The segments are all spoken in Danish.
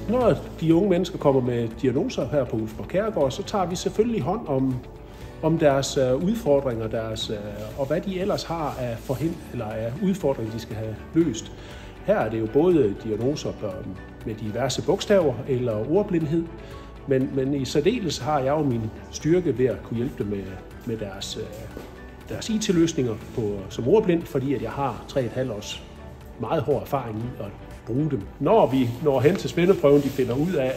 Når de unge mennesker kommer med diagnoser her på Ulfborg Kærgård, så tager vi selvfølgelig hånd om deres udfordringer, og hvad de ellers har af udfordringer, de skal have løst. Her er det jo både diagnoser med diverse bogstaver eller ordblindhed, men i særdeles har jeg jo min styrke ved at kunne hjælpe dem med deres IT-løsninger som ordblind, fordi at jeg har 3,5 års meget hård erfaring i at bruge dem. Når vi når hen til svendeprøven, de finder ud af,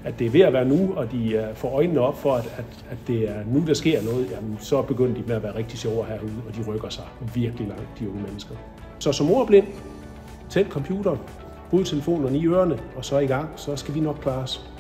at det er ved at være nu, og de får øjnene op for, at det er nu, der sker noget, jamen, så begynder de med at være rigtig sjove herude, og de rykker sig virkelig langt, de unge mennesker. Så som ordblind, tænd computeren, brug telefonerne i ørerne, og så i gang, så skal vi nok klare os.